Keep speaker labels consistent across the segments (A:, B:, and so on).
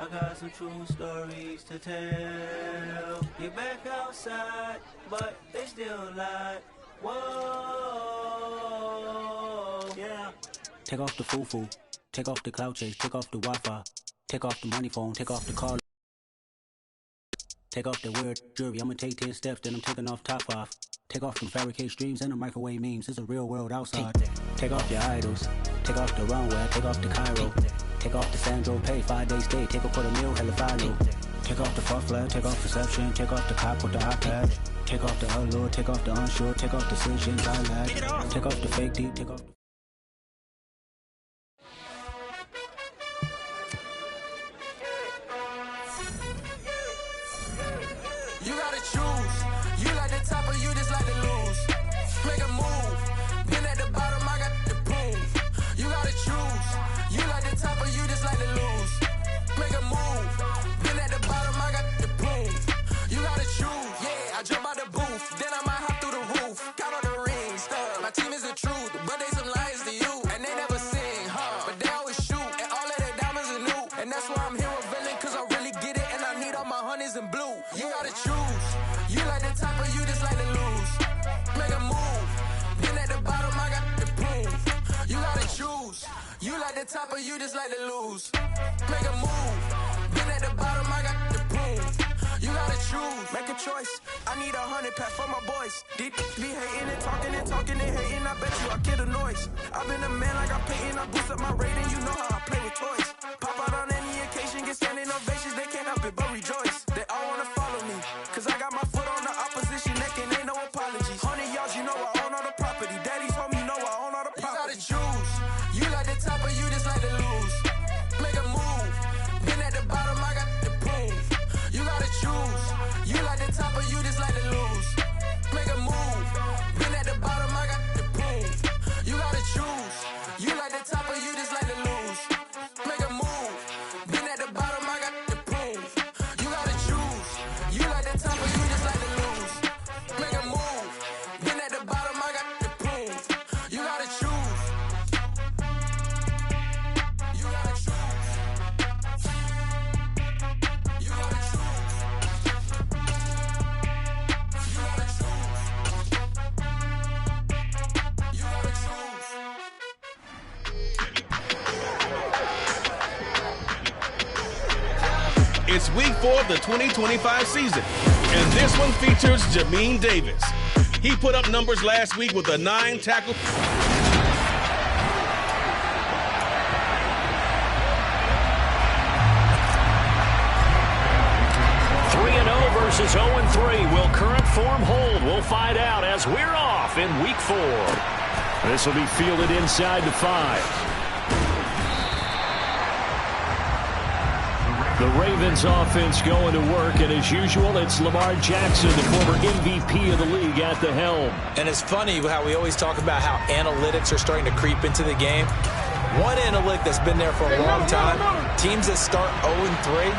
A: I got some true stories to tell. Get back outside, but they still lie. Whoa, yeah.
B: Take off the foo-foo, take off the cloud chase, take off the Wi-Fi, take off the money phone, take off the car. Take off the weird jewelry, I'ma take 10 steps, then I'm taking off top 5. Take off them fabricated streams and the microwave memes, it's a real world outside. Take off your idols, take off the runway, take off the Cairo. Take off the Sandro pay, 5 days stay, take a quarter meal, hella final. Take off the far flag, take off perception, take off the cop with the iPad. Take off the allure, take off the unsure, take off decisions I lag. Take off the fake deep, take off the...
C: You gotta choose. You like the top or you just like to lose. Make a move. Been at the bottom, I got the proof. You gotta choose. You like the top or you just like to lose. Make a move. Been at the bottom, I got the proof. You gotta choose. Yeah, I jump out the booth. Then I might hop through the roof. Count on the rings. My team is the truth, but they some liars to you. And they never sing, but they always shoot. And all of their diamonds are new. And that's why I'm here with villain, cause I really get it. And I need all my honeys in blue. You gotta choose. You like the top or you just like to lose. Make a move. Been at the bottom, I got the proof. You gotta choose. You like the top or you just like to lose. Make a move. Been at the bottom, I got the proof. You gotta choose. Make a choice. I need 100 pack for my boys. Deep be hating and talking and hating. I bet you I get a noise. I've been a man like I'm Peyton. I boost up my rating. You know how I play with toys. Pop out on any occasion, get standing ovations. They can't help it but rejoice. They all wanna follow me, cause I got my foot on the opposition neck and ain't no apologies. 100 yards, you know I own all the property. Daddy's home, you know I own all the property. You gotta choose. You like the top or you just like to lose. Make a move. Been at the bottom, I got the proof. You gotta choose. You like the top or you just like to lose. Make a move. Been at the bottom, I got the proof. You gotta choose. You like the top or you just like to lose. Make a move. Been at the bottom, I got the proof. You gotta choose. You like the top or you just like to lose. Make a move. Been at the bottom, I got the proof. You gotta choose. You gotta choose. You gotta choose. You gotta choose. You gotta choose.
D: It's week 4 of the 2025 season, and this one features Jamin Davis. He put up numbers last week with a 9-tackle.
E: 3-0 versus 0-3. Will current form hold? We'll find out as we're off in week 4. This will be fielded inside the 5. The Ravens offense going to work, and as usual, it's Lamar Jackson, the former MVP of the league, at the helm.
F: And it's funny how we always talk about how analytics are starting to creep into the game. One analytic that's been there for a long time, teams that start 0-3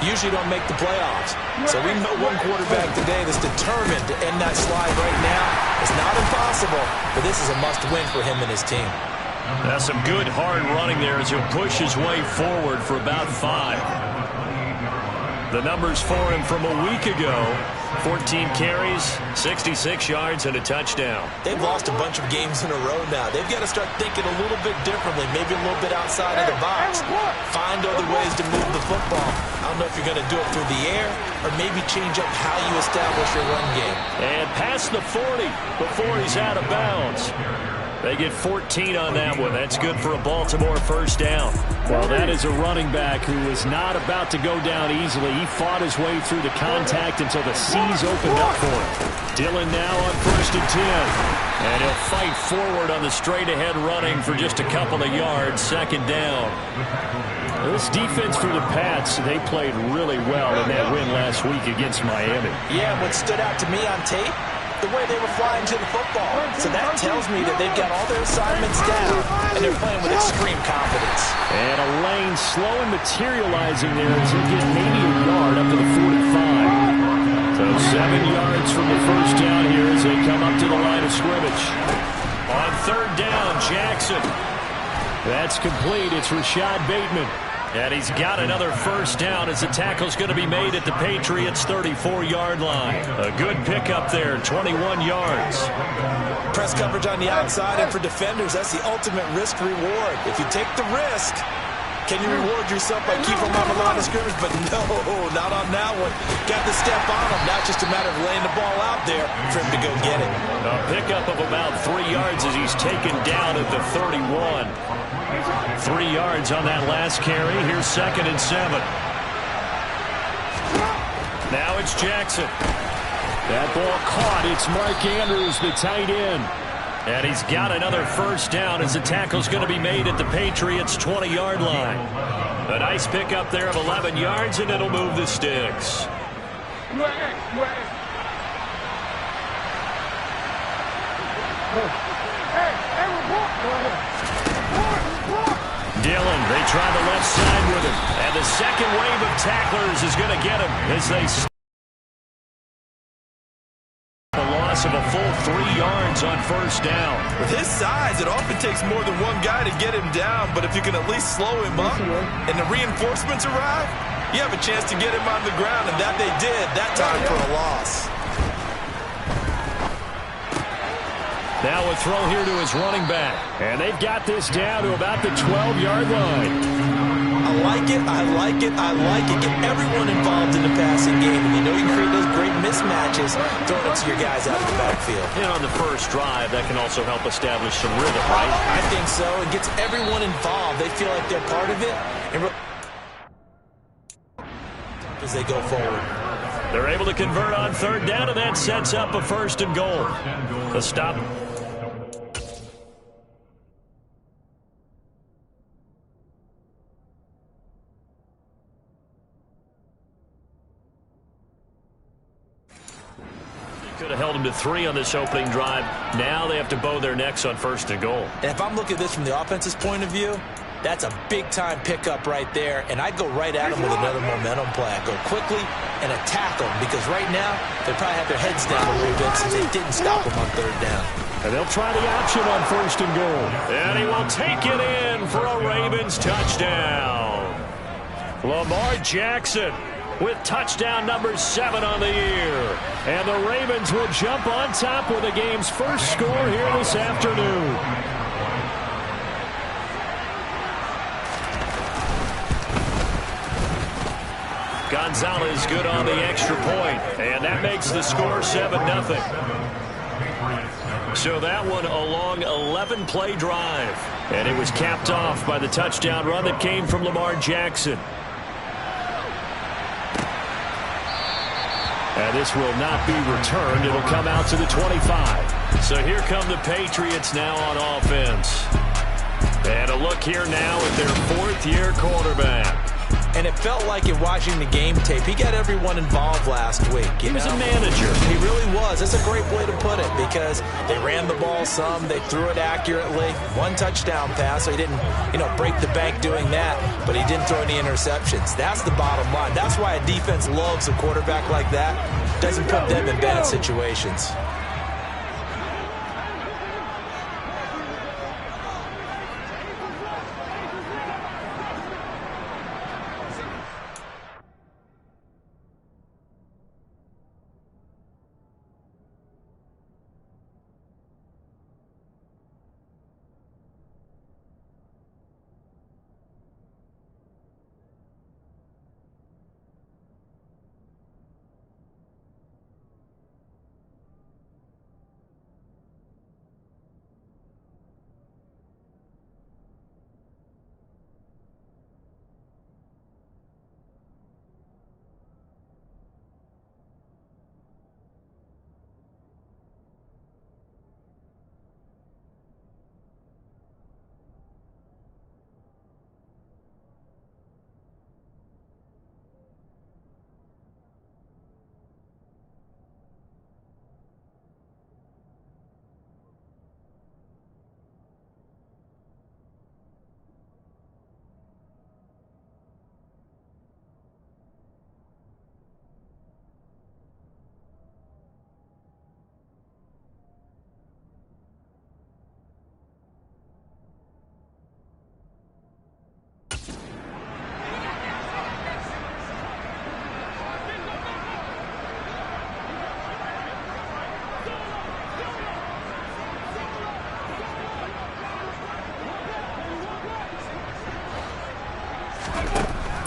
F: usually don't make the playoffs. So we know one quarterback today that's determined to end that slide right now. It's not impossible, but this is a must-win for him and his team.
E: That's some good hard running there as he'll push his way forward for about 5. The numbers for him from a week ago: 14 carries, 66 yards, and a touchdown.
F: They've lost a bunch of games in a row now. They've got to start thinking a little bit differently, maybe a little bit outside of the box. Find other ways to move the football. I don't know if you're going to do it through the air or maybe change up how you establish your run game.
E: And past the 40 before he's out of bounds. They get 14 on that one. That's good for a Baltimore first down. Well, that is a running back who was not about to go down easily. He fought his way through the contact until the seas opened up for him. Dillon now on 1st and 10. And he'll fight forward on the straight-ahead running for just a couple of yards. 2nd down. This defense for the Pats, they played really well in that win last week against Miami.
F: Yeah, what stood out to me on tape, the way they were flying to the football. So that tells me that they've got all their assignments down, and they're playing with extreme confidence.
E: And a lane slow and materializing there as he'll get maybe a yard up to the 45. So 7 yards from the first down here as they come up to the line of scrimmage. On 3rd down, Jackson. That's complete. It's Rashad Bateman. And he's got another first down as the tackle's going to be made at the Patriots' 34-yard line. A good pickup there, 21 yards.
F: Press coverage on the outside, and for defenders, that's the ultimate risk-reward. If you take the risk, can you reward yourself by keeping them on the line of scrimmage? But no, not on that one. Got the step on him. Now it's just a matter of laying the ball out there for him to go get it.
E: A pickup of about 3 yards as he's taken down at the 31. 3 yards on that last carry. Here's 2nd and 7. Now it's Jackson. That ball caught. It's Mark Andrews, the tight end. And he's got another first down as the tackle's going to be made at the Patriots' 20-yard line. A nice pickup there of 11 yards, and it'll move the sticks. Dillon, they try the left side with him. And the second wave of tacklers is going to get him as they a loss of a full 3 yards on first down.
F: With his size, it often takes more than one guy to get him down, but if you can at least slow him up and the reinforcements arrive, you have a chance to get him on the ground, and that they did that time for a loss.
E: Now a throw here to his running back. And they've got this down to about the 12-yard line.
F: I like it, I like it, I like it. Get everyone involved in the passing game. And you know you can create those great mismatches throwing it to your guys out of the backfield.
E: And on the first drive, that can also help establish some rhythm, right?
F: I think so. It gets everyone involved. They feel like they're part of it. And as they go forward.
E: They're able to convert on third down, and that sets up a 1st and goal. The stop. Could have held them to 3 on this opening drive. Now they have to bow their necks on 1st and goal.
F: And if I'm looking at this from the offense's point of view, that's a big-time pickup right there, and I'd go right at them with another momentum play. I'd go quickly and attack them, because right now they probably have their heads down a little bit since they didn't stop them on third down.
E: And they'll try the option on 1st and goal. And he will take it in for a Ravens touchdown. Lamar Jackson with touchdown number 7 on the year. And the Ravens will jump on top with the game's first score here this afternoon. Gonzalez good on the extra point, and that makes the score 7-0. So that one a long 11-play drive, and it was capped off by the touchdown run that came from Lamar Jackson. And this will not be returned. It'll come out to the 25. So here come the Patriots now on offense. And a look here now at their 4th-year quarterback.
F: And it felt like in watching the game tape, he got everyone involved last week.
E: He was a manager.
F: He really was. That's a great way to put it, because they ran the ball some, they threw it accurately. 1 touchdown pass, so he didn't, break the bank doing that, but he didn't throw any interceptions. That's the bottom line. That's why a defense loves a quarterback like that. Doesn't put them in bad situations.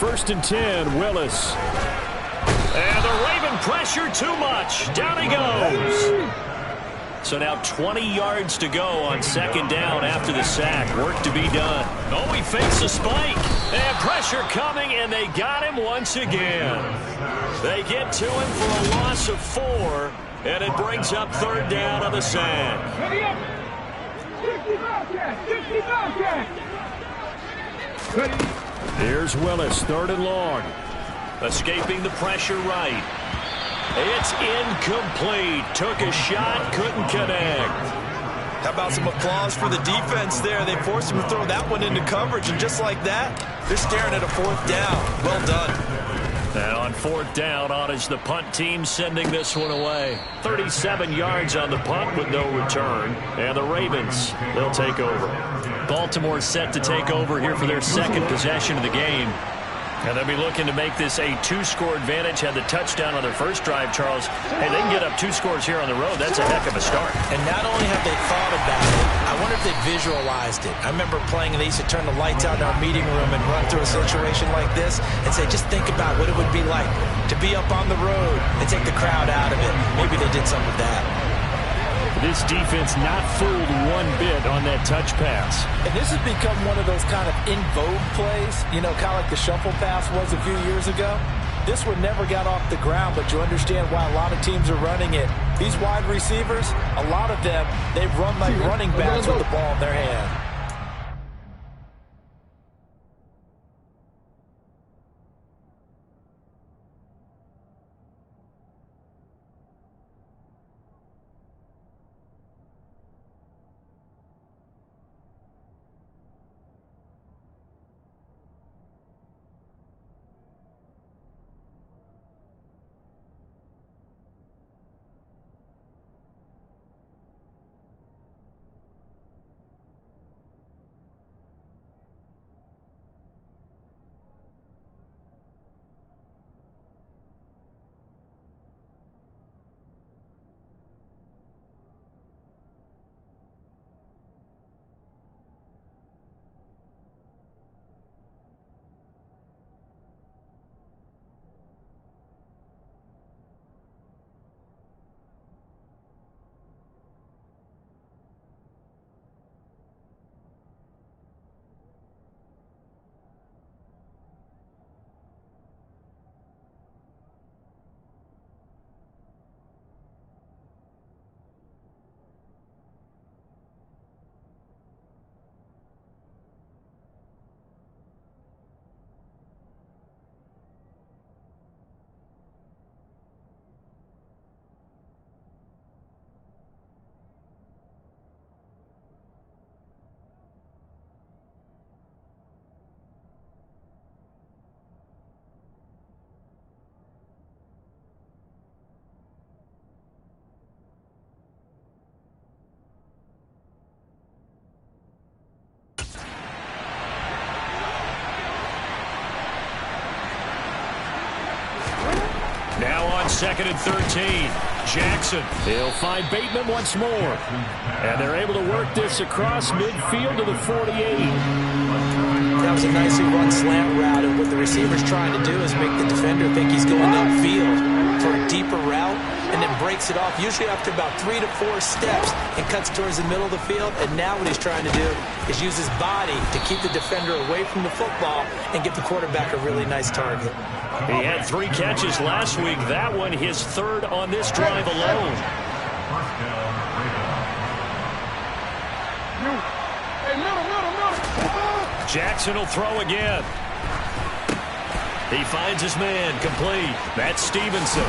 E: 1st and 10, Willis. And the Raven pressure too much. Down he goes. So now 20 yards to go on 2nd down after the sack. Work to be done. Oh, he fakes a spike. And pressure coming, and they got him once again. They get to him for a loss of 4, and it brings up 3rd down on the sack. Here's Willis, 3rd and long. Escaping the pressure right. It's incomplete. Took a shot, couldn't connect.
F: How about some applause for the defense there? They forced him to throw that one into coverage, and just like that, they're staring at a 4th down. Well done.
E: And on 4th down, on is the punt team sending this one away. 37 yards on the punt with no return. And the Ravens, they'll take over. Baltimore set to take over here for their 2nd possession of the game. And they'll be looking to make this a 2-score advantage. Had the touchdown on their first drive, Charles. Hey, they can get up 2 scores here on the road. That's a heck of a start.
F: And not only have they thought about it, I wonder if they visualized it. I remember playing, and they used to turn the lights out in our meeting room and run through a situation like this and say, just think about what it would be like to be up on the road and take the crowd out of it. Maybe they did some of that.
E: This defense not fooled one bit on that touch pass.
F: And this has become one of those kind of in vogue plays, you know, kind of like the shuffle pass was a few years ago. This one never got off the ground, but you understand why a lot of teams are running it. These wide receivers, a lot of them, they run like running backs with the ball in their hand.
E: Now on 2nd and 13. Jackson. He'll find Bateman once more. And they're able to work this across midfield to the 48.
F: That was a nicely run slant route, and what the receiver's trying to do is make the defender think he's going upfield for a deeper route, and then breaks it off, usually after about 3 to 4 steps, and cuts towards the middle of the field. And now what he's trying to do is use his body to keep the defender away from the football and give the quarterback a really nice target.
E: He had 3 catches last week. That one his 3rd on this drive alone. Jackson will throw again. He finds his man, complete. That's Stevenson.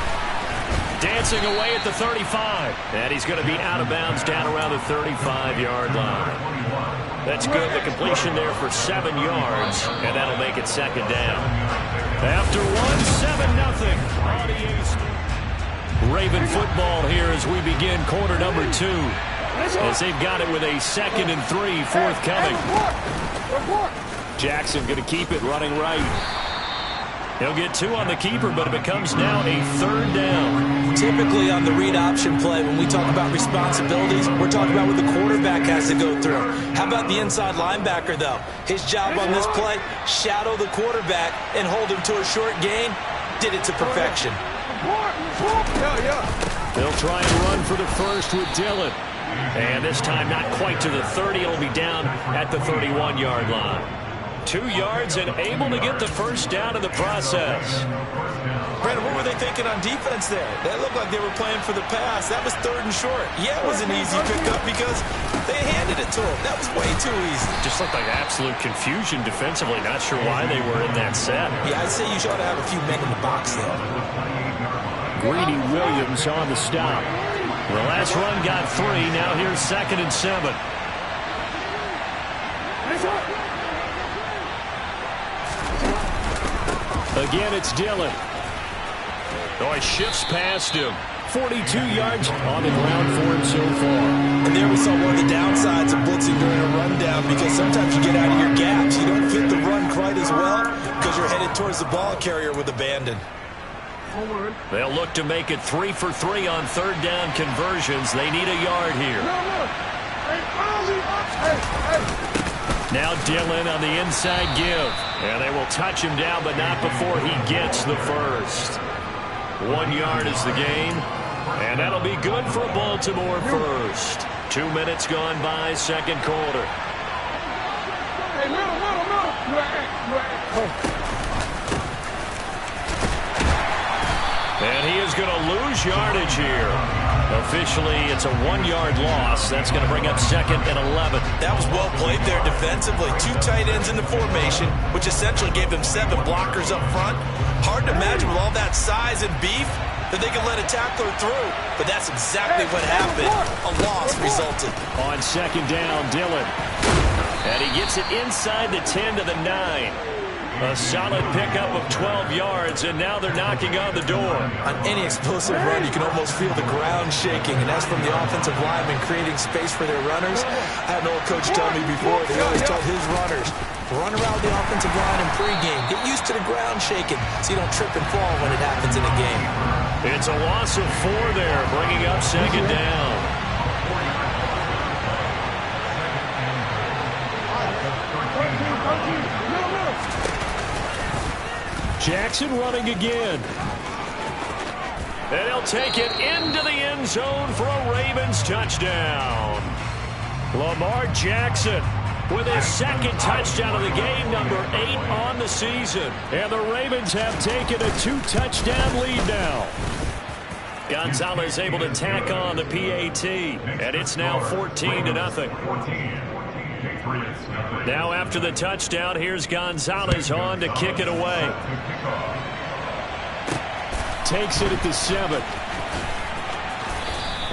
E: Dancing away at the 35. And he's going to be out of bounds down around the 35-yard line. That's good. The completion there for 7 yards. And that'll make it 2nd down. After 1, 7-0. Raven football here as we begin quarter number 2. As they've got it with a 2nd and 3 forthcoming. Jackson going to keep it running right. He'll get 2 on the keeper, but it becomes now a 3rd down.
F: Typically on the read option play, when we talk about responsibilities, we're talking about what the quarterback has to go through. How about the inside linebacker, though? His job on this play, shadow the quarterback and hold him to a short gain. Did it to perfection.
E: They'll try and run for the first with Dillon. And this time not quite to the 30. It'll be down at the 31-yard line. 2 yards and able to get the first down in the process.
F: Brandon, what were they thinking on defense there? That looked like they were playing for the pass. That was 3rd and short. Yeah, it was an easy pickup because they handed it to him. That was way too easy.
E: Just looked like absolute confusion defensively. Not sure why they were in that set.
F: Yeah, I'd say you should have a few men in the box there.
E: Greedy Williams on the stop. The last run got 3. Now here's 2nd and 7. Again, it's Dillon. Oh, he shifts past him. 42 yards on the ground for him so far.
F: And there we saw one of the downsides of blitzing during a rundown, because sometimes you get out of your gaps. You don't fit the run quite as well because you're headed towards the ball carrier with abandon.
E: They'll look to make it 3 for 3 on 3rd down conversions. They need a yard here. Now Dillon on the inside give. And they will touch him down, but not before he gets the first. 1 yard is the gain. And that'll be good for Baltimore first. 2 minutes gone by, 2nd quarter. And he is going to lose yardage here. Officially, it's a 1-yard loss. That's going to bring up 2nd and 11.
F: That was well played there defensively. 2 tight ends in the formation, which essentially gave them 7 blockers up front. Hard to imagine with all that size and beef that they could let a tackler through. But that's exactly what happened. A loss resulted.
E: On 2nd down, Dillon. And he gets it inside the 10 to the 9. A solid pickup of 12 yards, and now they're knocking on the door.
F: On any explosive run, you can almost feel the ground shaking, and that's from the offensive linemen creating space for their runners. I had an old coach tell me before, they always told his runners, run around the offensive line in pregame. Get used to the ground shaking so you don't trip and fall when it happens in a game.
E: It's a loss of 4 there, bringing up 2nd down. Jackson running again. And he'll take it into the end zone for a Ravens touchdown. Lamar Jackson with his 2nd touchdown of the game, number 8 on the season. And the Ravens have taken a 2-touchdown lead now. Gonzalez able to tack on the PAT. And it's now 14-0. Now after the touchdown, here's Gonzalez on to kick it away. Takes it at the 7.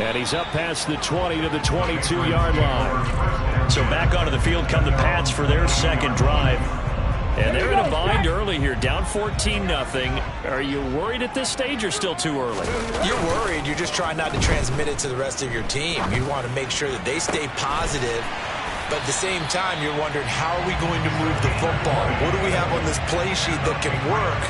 E: And he's up past the 20 to the 22-yard line. So back onto the field come the Pats for their 2nd drive. And they're in a bind early here, down 14-0. Are you worried at this stage or still too early?
F: You're worried. You're just trying not to transmit it to the rest of your team. You want to make sure that they stay positive. But at the same time, you're wondering, how are we going to move the football? What do we have on this play sheet that can work?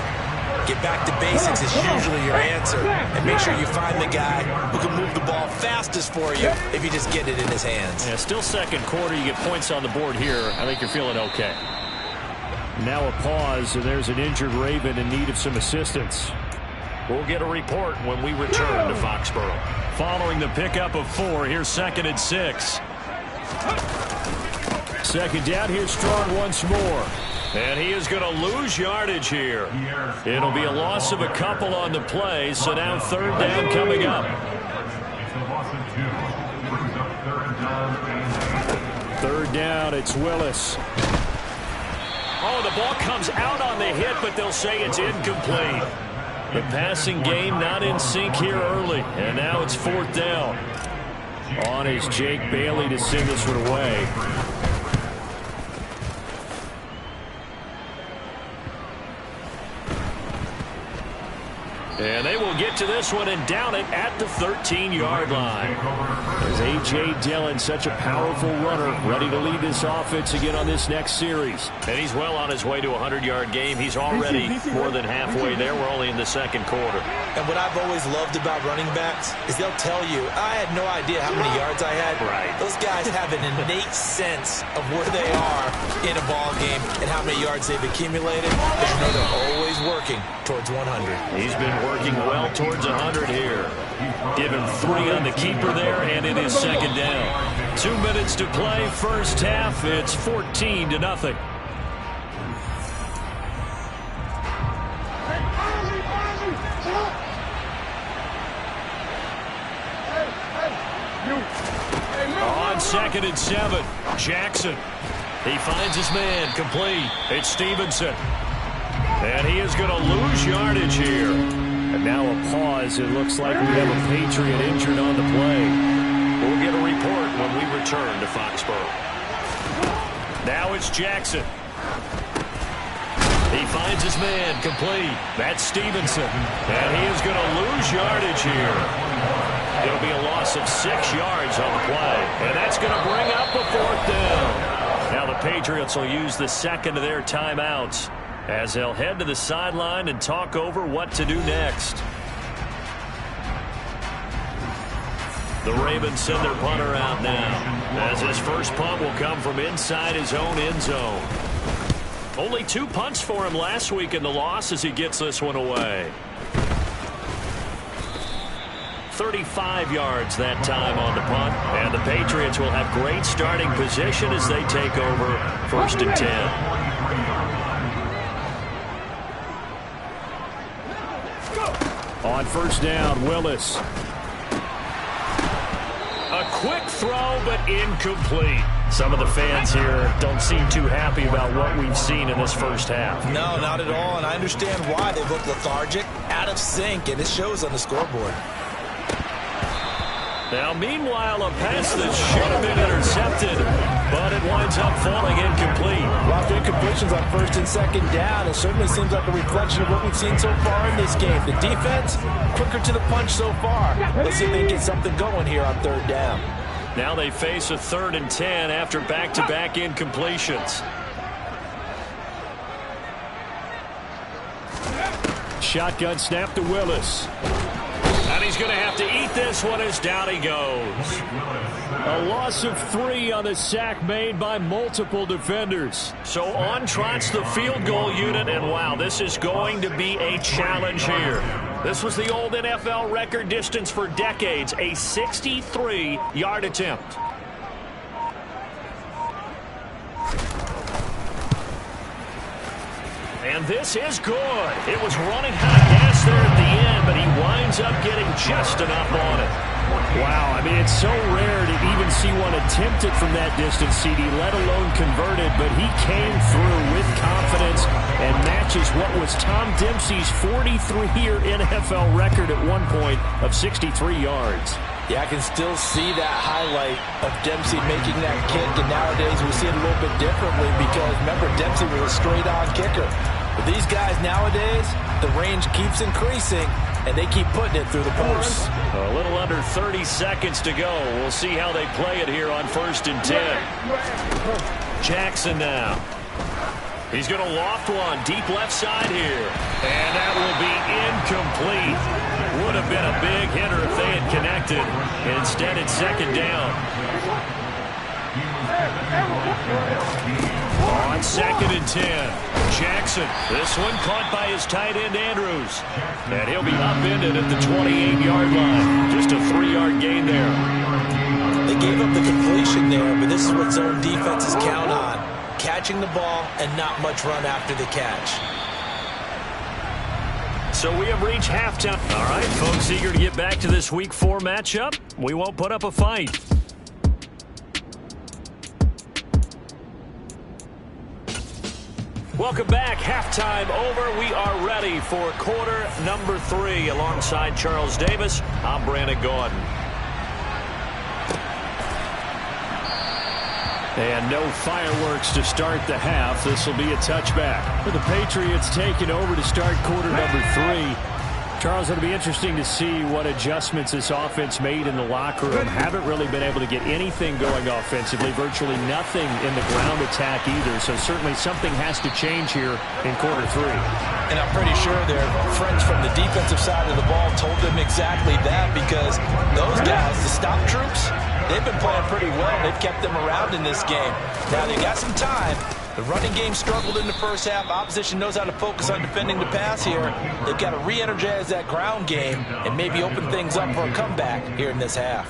F: Get back to basics is usually your answer. And make sure you find the guy who can move the ball fastest for you if you just get it in his hands.
E: Yeah, still 2nd quarter. You get points on the board here. I think you're feeling okay. Now a pause, and there's an injured Raven in need of some assistance. We'll get a report when we return to Foxborough. Following the pickup of 4, here's 2nd and 6. 2nd down, here's Strong once more. And he is going to lose yardage here. It'll be a loss of a couple on the play, so now 3rd down coming up. 3rd down, it's Willis. Oh, the ball comes out on the hit, but they'll say it's incomplete. The passing game not in sync here early, and now it's 4th down. On is Jake Bailey to send this one away. And they will get to this one and down it at the 13-yard line. There's A.J. Dillon, such a powerful runner, ready to lead this offense again on this next series. And he's well on his way to a 100-yard game. He's already more than halfway there. We're only in the second quarter.
F: And what I've always loved about running backs is they'll tell you, I had no idea how many yards I had.
E: Right.
F: Those guys have an innate sense of where they are in a ball game and how many yards they've accumulated. They know they're always working towards 100.
E: He's been working well towards 100 here. Give him 3 on the keeper there, and it is second down. 2 minutes to play, first half. It's 14-0. On 2nd and 7, Jackson. He finds his man, complete. It's Stevenson. And he is going to lose yardage here. And now a pause. It looks like we have a Patriot injured on the play. We'll get a report when we return to Foxborough. Now it's Jackson. He finds his man, complete. That's Stevenson. And he is going to lose yardage here. It'll be a loss of 6 yards on the play. And that's going to bring up a 4th down. Now the Patriots will use the second of their timeouts as they'll head to the sideline and talk over what to do next. The Ravens send their punter out now, as his first punt will come from inside his own end zone. Only 2 punts for him last week in the loss as he gets this one away. 35 yards that time on the punt, and the Patriots will have great starting position as they take over 1st and 10. On 1st down, Willis. A quick throw, but incomplete. Some of the fans here don't seem too happy about what we've seen in this first half.
F: No, not at all, and I understand why. They look lethargic, out of sync, and it shows on the scoreboard.
E: Now, meanwhile, a pass that should have been intercepted, but it winds up falling incomplete.
F: Lots of incompletions on 1st and 2nd down. It certainly seems like a reflection of what we've seen so far in this game. The defense, quicker to the punch so far. Let's see if they can get something going here on 3rd down.
E: Now they face a 3rd and 10 after back-to-back incompletions. Shotgun snap to Willis. And he's going to have to eat this one as down he goes. A loss of 3 on the sack made by multiple defenders. So on trots the field goal unit, and wow, this is going to be a challenge here. This was the old NFL record distance for decades, a 63-yard attempt. And this is good. It was running hot gas there at the end, but he winds up getting just enough on it. Wow, I mean, it's so rare to even see one attempt it from that distance, CD, let alone converted, but he came through with confidence and matches what was Tom Dempsey's 43-year NFL record at one point of 63 yards.
F: Yeah, I can still see that highlight of Dempsey making that kick, and nowadays we see it a little bit differently because, remember, Dempsey was a straight-on kicker. But these guys nowadays, the range keeps increasing, and they keep putting it through the posts.
E: A little under 30 seconds to go. We'll see how they play it here on 1st and 10. Jackson now. He's going to loft one deep left side here. And that will be incomplete. Would have been a big hitter if they had connected. Instead, it's 2nd down. On 2nd and 10, Jackson. This one caught by his tight end, Andrews. And he'll be upended at the 28-yard line. Just a 3-yard gain there.
F: They gave up the completion there, but this is what zone defenses count on. Catching the ball and not much run after the catch.
E: So we have reached halftime. All right, folks, eager to get back to this Week 4 matchup. We won't put up a fight. Welcome back. Halftime over. We are ready for quarter number 3. Alongside Charles Davis, I'm Brandon Gordon. And no fireworks to start the half. This will be a touchback. For the Patriots taking over to start quarter number 3. Charles, it'll be interesting to see what adjustments this offense made in the locker room. Haven't really been able to get anything going offensively, virtually nothing in the ground attack either. So certainly something has to change here in quarter 3.
F: And I'm pretty sure their friends from the defensive side of the ball told them exactly that, because those guys, the stop troops, they've been playing pretty well. They've kept them around in this game. Now they got some time. The running game struggled in the first half. Opposition knows how to focus on defending the pass here. They've got to re-energize that ground game and maybe open things up for a comeback here in this half.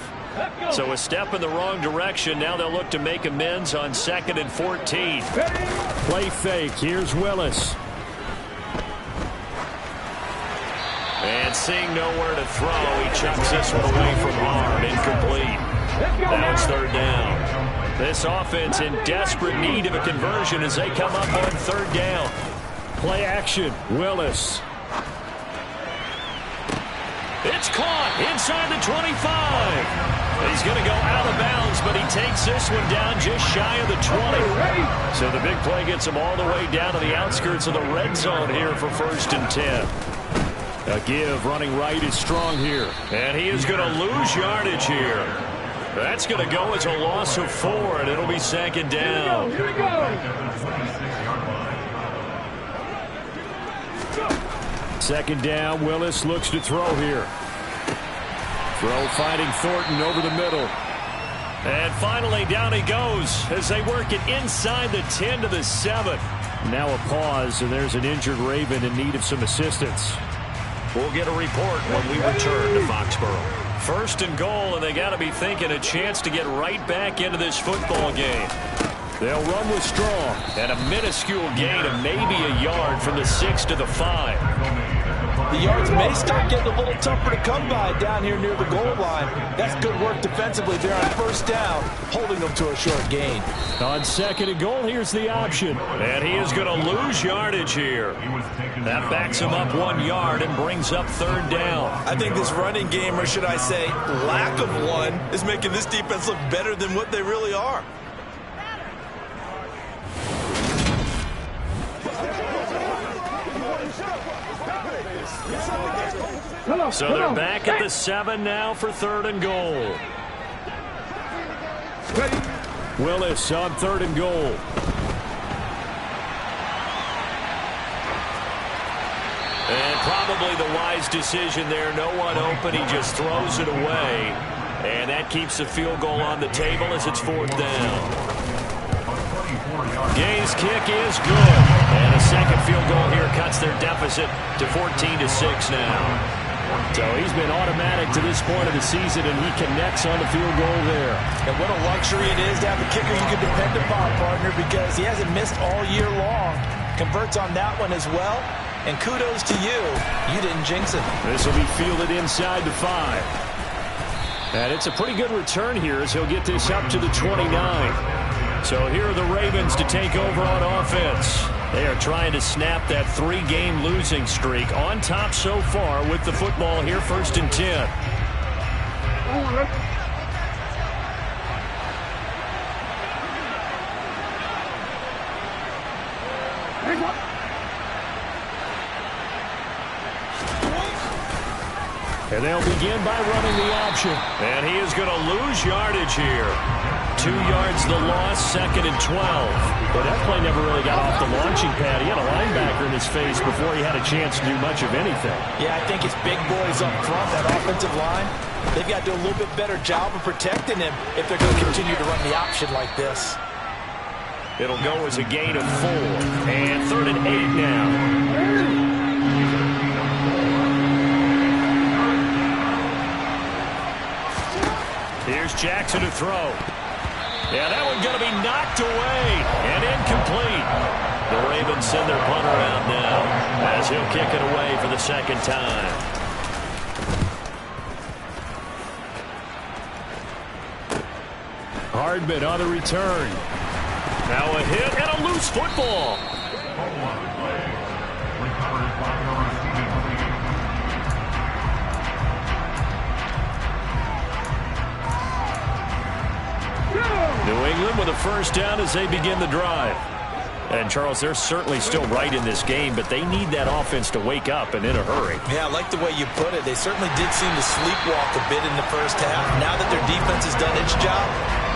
E: So a step in the wrong direction. Now they'll look to make amends on 2nd and 14. Play fake. Here's Willis. And seeing nowhere to throw, he chucks this one away from hard. Incomplete. Now it's 3rd down. This offense in desperate need of a conversion as they come up on 3rd down. Play action. Willis. It's caught inside the 25. He's going to go out of bounds, but he takes this one down just shy of the 20. So the big play gets him all the way down to the outskirts of the red zone here for 1st and 10. A give running right is strong here. And he is going to lose yardage here. That's going to go as a loss of 4, and it'll be 2nd down.
G: Here we go.
E: 2nd down. Willis looks to throw here. Throw finding Thornton over the middle. And finally down he goes as they work it inside the 10 to the 7. Now a pause, and there's an injured Raven in need of some assistance. We'll get a report when we return to Foxborough. 1st and goal, and they got to be thinking a chance to get right back into this football game. They'll run with Strong, and a minuscule gain of maybe a yard from the 6 to the 5.
F: The yards may start getting a little tougher to come by down here near the goal line. That's good work defensively there on 1st down, holding them to a short gain.
E: On 2nd and goal, here's the option. And he is going to lose yardage here. That backs him up 1 yard and brings up 3rd down.
F: I think this running game, or should I say lack of one, is making this defense look better than what they really are.
E: So they're back at the 7 now for 3rd and goal. Willis on 3rd and goal. And probably the wise decision there. No one open. He just throws it away. And that keeps the field goal on the table as it's 4th down. Gay's kick is good. And a 2nd field goal here cuts their deficit to 14-6 now. So he's been automatic to this point of the season, and he connects on the field goal there.
F: And what a luxury it is to have a kicker you can depend upon, partner, because he hasn't missed all year long. Converts on that one as well. And kudos to you. You didn't jinx it.
E: This will be fielded inside the 5. And it's a pretty good return here as he'll get this up to the 29. So here are the Ravens to take over on offense. They are trying to snap that 3-game losing streak. On top so far with the football here, 1st and 10. And they'll begin by running the option. And he is going to lose yardage here. 2 yards the loss, 2nd and 12. But that play never really got off the launching pad. He had a linebacker in his face before he had a chance to do much of anything.
F: Yeah, I think it's big boys up front, that offensive line. They've got to do a little bit better job of protecting him if they're going to continue to run the option like this.
E: It'll go as a gain of 4. And 3rd and 8 now. Here's Jackson to throw. Yeah, that one's going to be knocked away and incomplete. The Ravens send their punter out now as he'll kick it away for the 2nd time. Hardman on the return. Now a hit and a loose football. New England with a 1st down as they begin the drive. And, Charles, they're certainly still right in this game, but they need that offense to wake up and in a hurry.
F: Yeah, I like the way you put it. They certainly did seem to sleepwalk a bit in the first half. Now that their defense has done its job,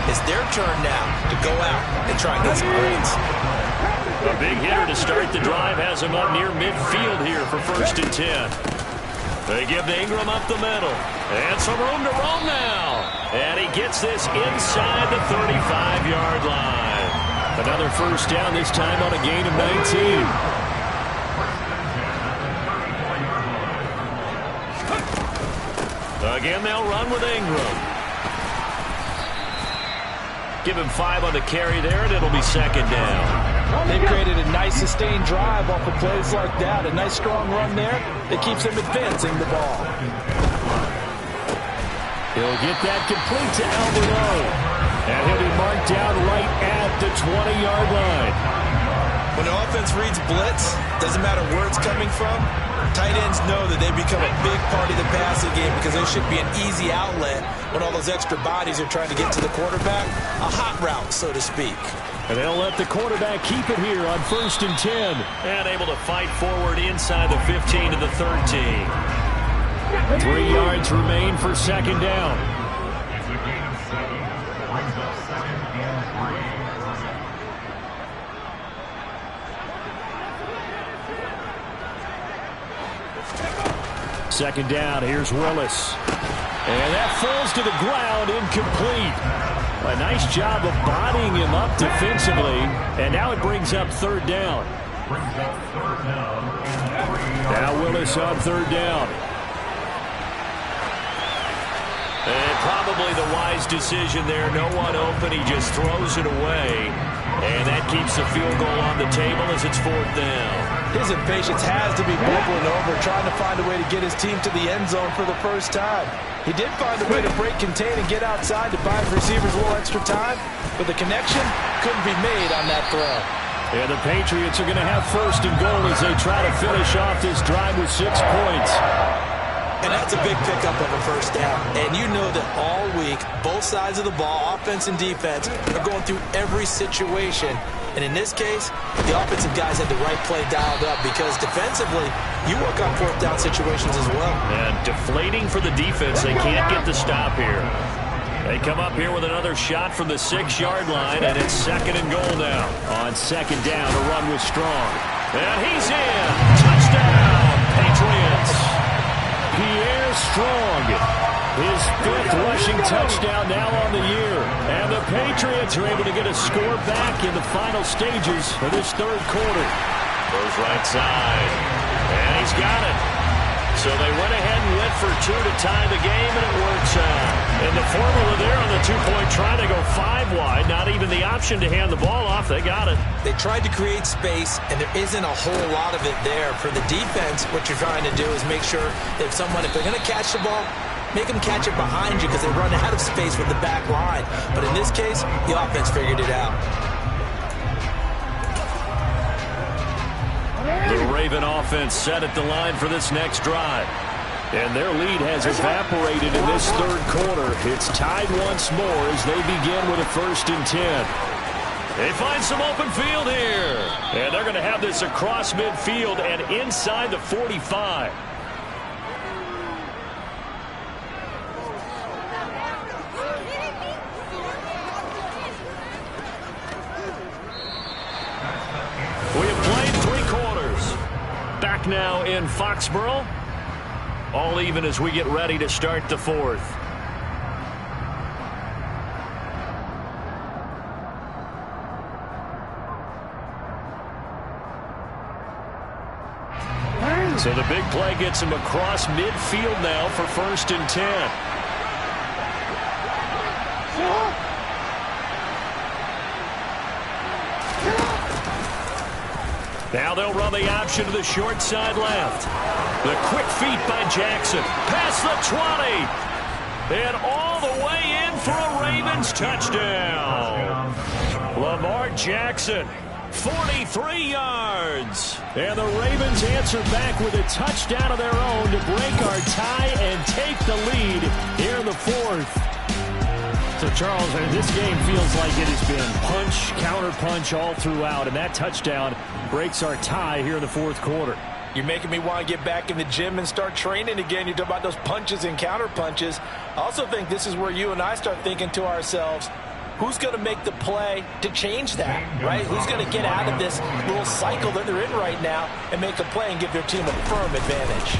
F: it's their turn now to go out and try and get some points.
E: A big hitter to start the drive has him up near midfield here for 1st and 10. They give to Ingram up the middle. And some room to roam now. And he gets this inside the 35-yard line. Another 1st down, this time on a gain of 19. Again, they'll run with Ingram. Give him 5 on the carry there, and it'll be 2nd down.
F: They've created a nice sustained drive off of plays like that. A nice strong run there that keeps them advancing the ball.
E: He'll get that complete to Alvarado. And he'll be marked down right at the 20-yard line.
F: When the offense reads blitz, doesn't matter where it's coming from, tight ends know that they become a big part of the passing game because they should be an easy outlet when all those extra bodies are trying to get to the quarterback. A hot route, so to speak.
E: And they'll let the quarterback keep it here on 1st and 10. And able to fight forward inside the 15 to the 13. 3 yards remain for 2nd down. Second down, here's Willis. And that falls to the ground, incomplete. A nice job of bodying him up defensively. And now it brings up 3rd down. Now Willis on 3rd down. And probably the wise decision there. No one open, he just throws it away. And that keeps the field goal on the table as it's 4th down.
F: His impatience has to be bubbling over, trying to find a way to get his team to the end zone for the first time. He did find a way to break contain and get outside to buy his receivers a little extra time, but the connection couldn't be made on that throw.
E: And the Patriots are going to have 1st and goal as they try to finish off this drive with 6 points.
F: And that's a big pickup of a 1st down. And you know that all week, both sides of the ball, offense and defense, are going through every situation. And in this case, the offensive guys had the right play dialed up because defensively, you work on 4th down situations as well.
E: And deflating for the defense. They can't get the stop here. They come up here with another shot from the 6-yard line, and it's 2nd and goal now. On 2nd down, a run with Strong. And he's in. Touchdown, Patriots. Pierre Strong, his 5th rushing touchdown now on the year. And the Patriots are able to get a score back in the final stages of this 3rd quarter. Goes right side, and he's got it. So they went ahead and went for 2 to tie the game, and it works out. And the formula there on the 2-point try to go 5 wide, not even the option to hand the ball off. They got it.
F: They tried to create space, and there isn't a whole lot of it there. For the defense, what you're trying to do is make sure that if they're going to catch the ball, make them catch it behind you because they run out of space with the back line. But in this case, the offense figured it out.
E: The Raven offense set at the line for this next drive. And their lead has evaporated in this 3rd quarter. It's tied once more as they begin with a 1st and 10. They find some open field here. And they're going to have this across midfield and inside the 45. We have played 3 quarters. Back now in Foxborough. All even as we get ready to start the 4th. So the big play gets him across midfield now for 1st and 10. Now they'll run the option to the short side left. The quick feet by Jackson. Past the 20. And all the way in for a Ravens touchdown. Lamar Jackson, 43 yards. And the Ravens answer back with a touchdown of their own to break our tie and take the lead here in the 4th. So, Charles, this game feels like it has been punch, counter-punch all throughout, and that touchdown breaks our tie here in the fourth quarter.
F: You're making me want to get back in the gym and start training again. You talk about those punches and counter punches. I also think this is where you and I start thinking to ourselves, who's going to make the play to change that, right? Who's going to get out of this little cycle that they're in right now and make a play and give their team a firm advantage?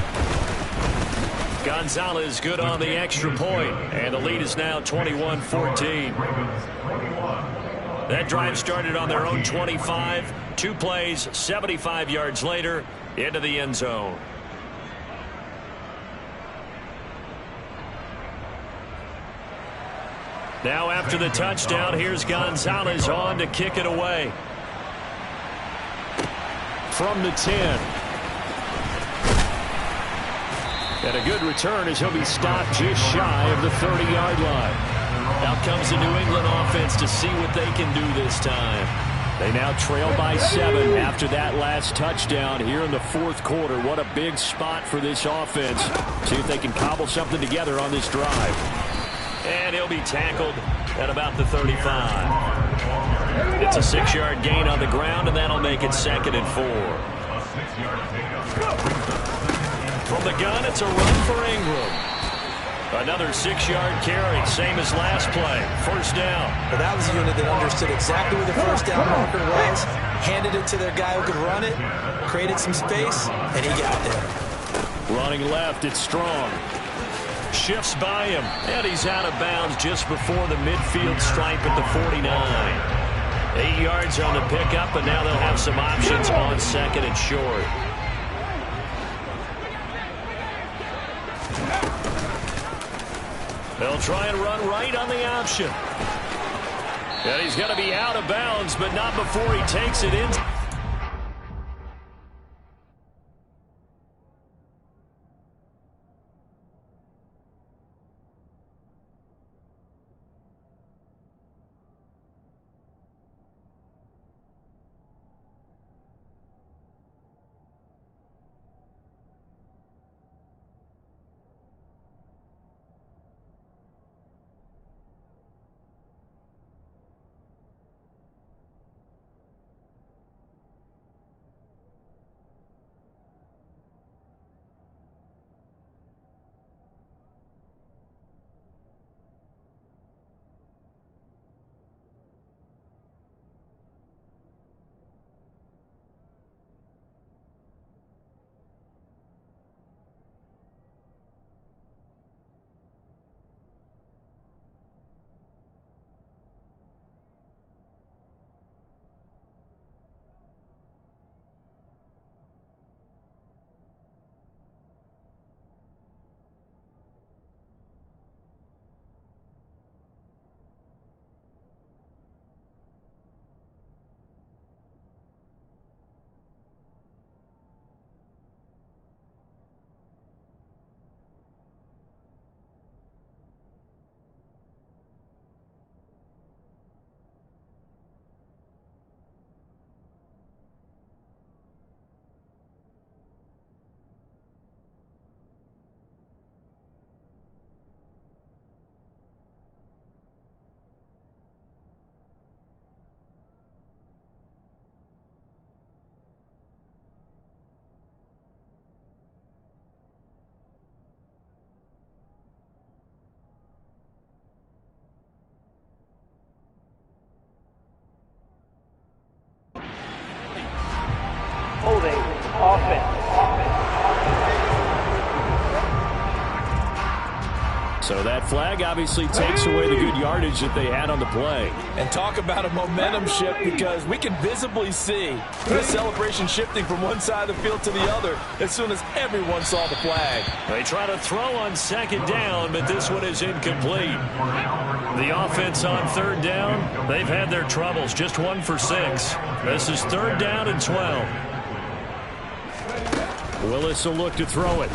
E: Gonzalez good on the extra point, and the lead is now 21-14. That drive started on their own 25. 2 plays, 75 yards later, into the end zone. Now after the touchdown, here's Gonzalez on to kick it away. From the 10. And a good return as he'll be stopped just shy of the 30-yard line. Out comes the New England offense to see what they can do this time. They now trail by 7 after that last touchdown here in the fourth quarter. What a big spot for this offense. See if they can cobble something together on this drive. And he'll be tackled at about the 35. It's a 6-yard gain on the ground, and that'll make it 2nd and 4. From the gun, it's a run for Ingram. Another 6-yard carry, same as last play. First down.
F: Well, that was a unit that understood exactly where the first down marker was, handed it to their guy who could run it, created some space, and he got there.
E: Running left, it's Strong. Shifts by him, and he's out of bounds just before the midfield stripe at the 49. 8 yards on the pickup, and now they'll have some options on 2nd and short. They'll try and run right on the option. And he's going to be out of bounds, but not before he takes it in.
G: Holding offense.
E: So that flag obviously takes away the good yardage that they had on the play.
F: And talk about a momentum shift, because we can visibly see the celebration shifting from one side of the field to the other as soon as everyone saw the flag.
E: They try to throw on 2nd down, but this one is incomplete. The offense on 3rd down, they've had their troubles, just 1 for 6. This is 3rd down and 12. Willis will look to throw it.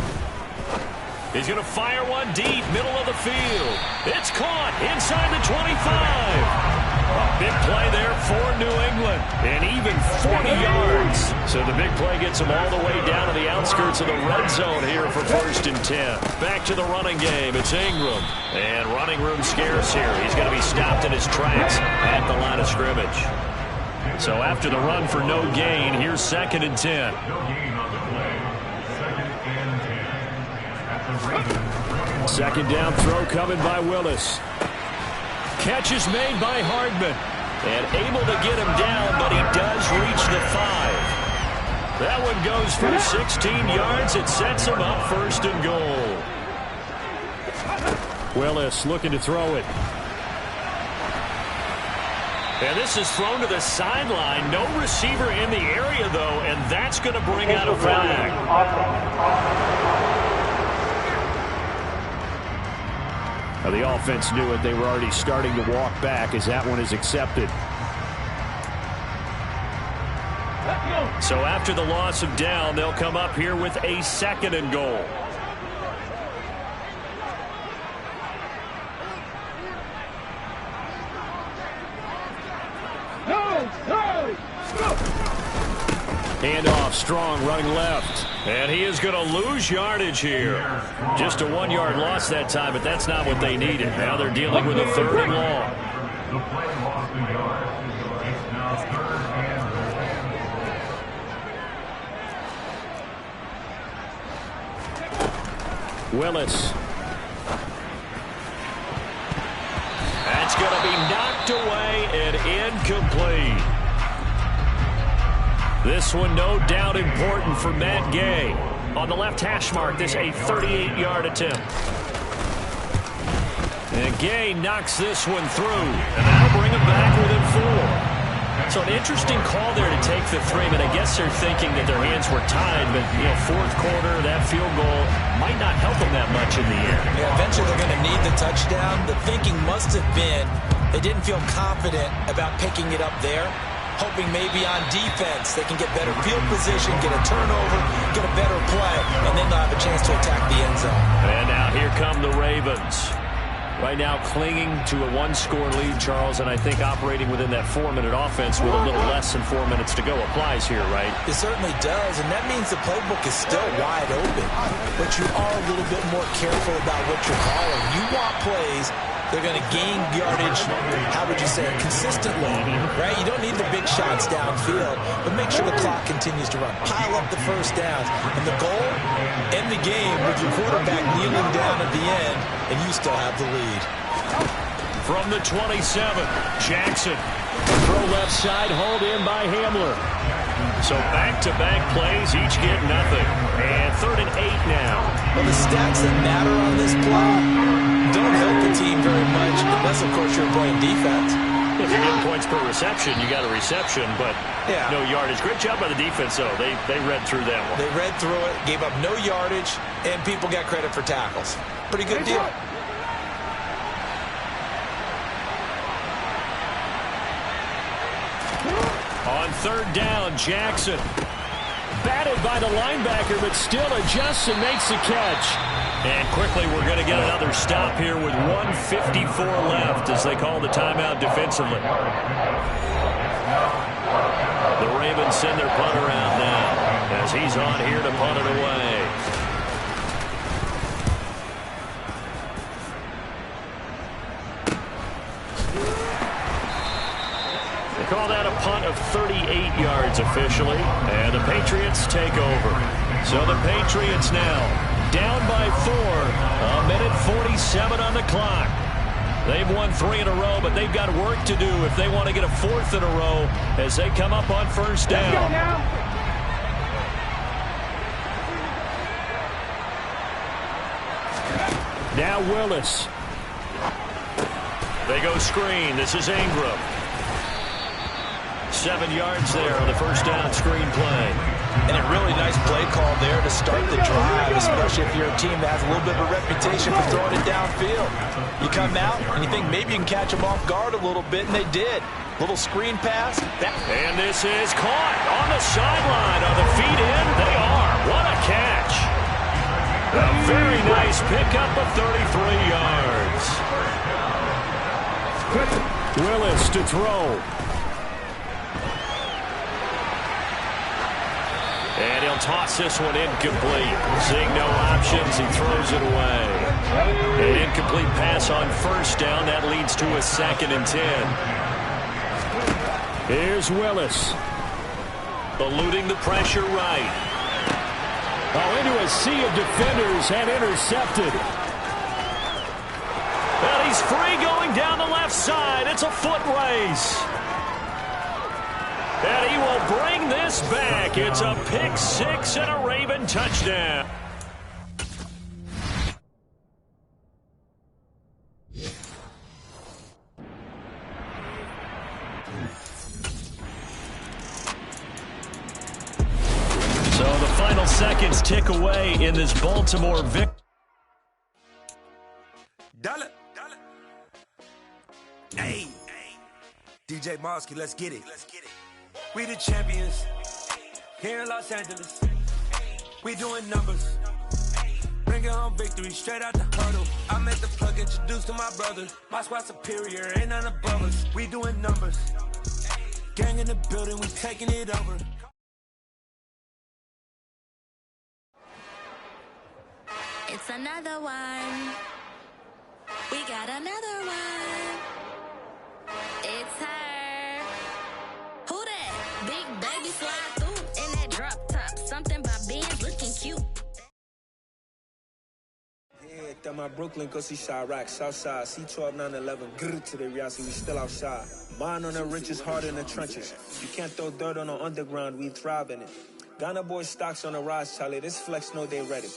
E: He's going to fire one deep, middle of the field. It's caught inside the 25. A big play there for New England. And even 40 yards. So the big play gets him all the way down to the outskirts of the red zone here for 1st and 10. Back to the running game. It's Ingram. And running room scarce here. He's going to be stopped in his tracks at the line of scrimmage. So after the run for no gain, here's 2nd and 10. Second down throw coming by Willis. Catch is made by Hardman. And able to get him down, but he does reach the 5. That one goes for 16 yards. It sets him up 1st and goal. Willis looking to throw it. And this is thrown to the sideline. No receiver in the area, though, and that's going to bring out a flag. Now, the offense knew it. They were already starting to walk back as that one is accepted. So after the loss of down, they'll come up here with a 2nd and goal. Handoff, Strong running left. And he is going to lose yardage here. Just a 1-yard loss that time, but that's not what they needed. Now they're dealing with a 3rd and long.
H: The play lost the yard. It's now 3rd and goal.
E: Willis. That's going to be knocked away and incomplete. This one no doubt important for Matt Gay. On the left hash mark, this a 38-yard attempt. And Gay knocks this one through, and that'll bring him back within 4. So an interesting call there to take the 3, but I guess they're thinking that their hands were tied, but, 4th quarter, that field goal might not help them that much in the end.
F: Yeah, eventually they're going to need the touchdown. The thinking must have been they didn't feel confident about picking it up there, hoping maybe on defense they can get better field position, get a turnover, get a better play, and then they'll have a chance to attack the end zone.
E: And now here come the Ravens. Right now clinging to a 1-score lead, Charles, and I think operating within that 4-minute offense with a little less than 4 minutes to go applies here, right?
F: It certainly does, and that means the playbook is still wide open. But you are a little bit more careful about what you're calling. You want plays they're going to gain yardage, how would you say it, consistently, right? You don't need the big shots downfield, but make sure the clock continues to run. Pile up the first downs. And the goal, end the game with your quarterback kneeling down at the end, and you still have the lead.
E: From the 27, Jackson. Throw left side, hauled in by Hamler. So back-to-back plays, each get nothing. And 3rd and 8 now.
F: Well, the stats that matter on this play don't help the team very much, unless, of course, you're playing defense.
E: If you're getting points per reception, you got a reception, but no yardage. Great job by the defense, though. They read through that one.
F: They read through it, gave up no yardage, and people got credit for tackles. Pretty good deal.
E: On 3rd down, Jackson. Batted by the linebacker, but still adjusts and makes the catch. And quickly, we're going to get another stop here with 1:54 left as they call the timeout defensively. The Ravens send their punter out now as he's on here to punt it away. Call that a punt of 38 yards officially, and the Patriots take over. So the Patriots now down by 4, a minute 47 on the clock. They've won 3 in a row, but they've got work to do if they want to get a 4th in a row as they come up on 1st down. Now Willis. They go screen. This is Ingram. 7 yards there on the 1st down screen play.
F: And a really nice play call there to start the drive, especially if you're a team that has a little bit of a reputation for throwing it downfield. You come out and you think maybe you can catch them off guard a little bit, and they did. Little screen pass.
E: And this is caught on the sideline. On the feet in, they are. What a catch. A very nice pickup of 33 yards. Willis to throw. toss this one incomplete. Seeing no options, he throws it away. An incomplete pass on first down. That leads to a 2nd and 10. Here's Willis. Eluding the pressure right. Oh, into a sea of defenders and intercepted. And he's free going down the left side. It's a foot race. And he will bring this back. It's a pick 6 and a Raven touchdown. So the final seconds tick away in this Baltimore victory.
C: Hey, DJ Mosky, let's get it. We the champions here in Los Angeles. We doing numbers. Bringing home victory straight out the huddle. I met the plug introduced to my brother. My squad superior, ain't none above us. We doing numbers. Gang in the building, we taking it over.
I: It's another one. We got another one. It's her. Who that? Big baby slide through in that drop top. Something by Benz looking cute.
C: Yeah, that my Brooklyn, go see Chirac, Southside, C12, 911, grr to the Riasi, we still outside. Mine on the riches, hard in the trenches. You can't throw dirt on the underground, we thrive in it. Ghana boy stocks on the rise, Charlie, this flex know they ready.